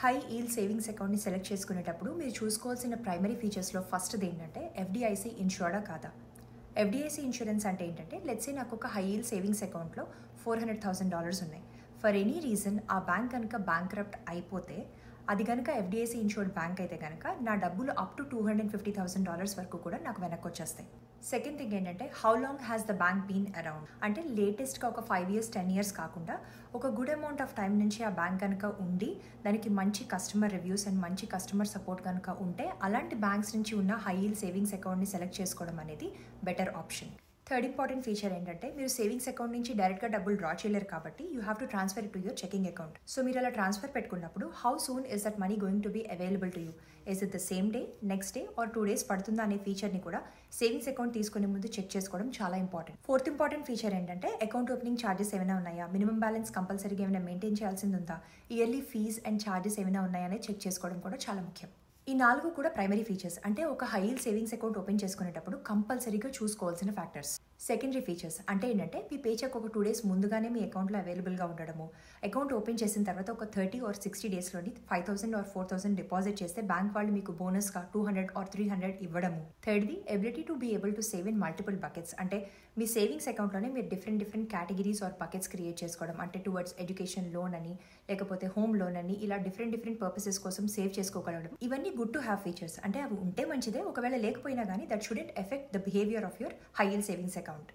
High yield savings అకౌంట్ని select చేసుకునేటప్పుడు మీరు చూసుకోవాల్సిన ప్రైమరీ ఫీచర్స్లో ఫస్ట్ది ఏంటంటే ఎఫ్డిఐసి ఇన్షూర్డా కాదా. ఎఫ్డిఐసి ఇన్సూరెన్స్ అంటే ఏంటంటే లెట్సే నాకు ఒక హై ఈల్డ్ సేవింగ్స్ అకౌంట్లో $400,000 ఉన్నాయి. ఫర్ ఎనీ రీజన్ ఆ బ్యాంక్ కనుక బ్యాంక్రప్ట్ అయిపోతే అది కనుక ఎఫ్డిఐసి ఇన్షూర్డ్ బ్యాంక్ అయితే కనుక నా డబ్బులు అప్ టు $250,000 వరకు కూడా నాకు వెనక్కి వచ్చేస్తాయి. సెకండ్ థింగ్ ఏంటంటే how long has the bank been around అంటే లేటెస్ట్గా ఒక 5 years 10 years కాకుండా ఒక గుడ్ అమౌంట్ ఆఫ్ టైం నుంచి ఆ బ్యాంక్ కనుక ఉండి దానికి మంచి కస్టమర్ రివ్యూస్ అండ్ మంచి కస్టమర్ సపోర్ట్ కనుక ఉంటే అలాంటి బ్యాంక్స్ నుంచి ఉన్న హై ఈల్డ్ సేవింగ్స్ అకౌంట్ని సెలెక్ట్ చేసుకోవడం అనేది better option. Third important feature ఏంటంటే మీరు సేవింగ్స్ అకౌంట్ నుంచి డైరెక్ట్గా డబ్బులు డ్రా చేయలేరు కాబట్టి you have to transfer it to your checking account. So మీరు అలా ట్రాన్స్ఫర్ పెట్టుకున్నప్పుడు how soon is that money going to be available to you, is it the same day, next day or 2 days పడుతుందా అనే ఫీచర్ని కూడా savings account తీసుకునే ముందు check చేసుకోవడం చాలా ఇంపార్టెంట్. ఫోర్త్ ఇంపార్టెంట్ ఫీచర్ ఏంటంటే అకౌంట్ ఓపెనింగ్ ఛార్జెస్ ఏమైనా ఉన్నాయా, మినిమం బ్యాలెన్స్ కంపల్సరీగా ఏమైనా మెయింటైన్ చేయాల్సింది ఉందా, ఇయర్లీ ఫీజ్ అండ్ ఛార్జెస్ ఏమైనా ఉన్నాయని చెక్ చేసుకోవడం కూడా చాలా ముఖ్యం. ఈ 4 కూడా ప్రైమరీ ఫీచర్స్ అంటే ఒక high yield savings account open చేసుకునేటప్పుడు కంపల్సరీగా చూసుకోవాల్సిన ఫ్యాక్టర్స్. సెకండరీ ఫీచర్స్ అంటే ఏంటంటే మీ పేచెక్ ఒక 2 days ముందుగానే మీ అకౌంట్లో అవైలబుల్గా ఉండడము, అకౌంట్ ఓపెన్ చేసిన తర్వాత ఒక 30 or 60 daysలోని 5,000 or 4,000 డిపాజిట్ చేస్తే బ్యాంక్ వాళ్ళు మీకు బోనస్గా 200 or 300 ఇవ్వడము. థర్డ్ది ability to be able to save in multiple buckets అంటే మీ సేవింగ్స్ అకౌంట్లోనే మీరు different categories or buckets create చేసుకోవడం అంటే టువర్డ్స్ ఎడ్యుకేషన్ లోన్ అని లేకపోతే హోమ్ లోన్ అని ఇలా డిఫరెంట్ పర్పసెస్ కోసం సేవ్ చేసుకోగలడం. ఇవన్నీ గుడ్ టు హ్యావ్ ఫీచర్స్ అంటే అవి ఉంటే మంచిదే, ఒకవేళ లేకపోయినా కానీ that shouldn't effect the behaviour of your high yield savings account.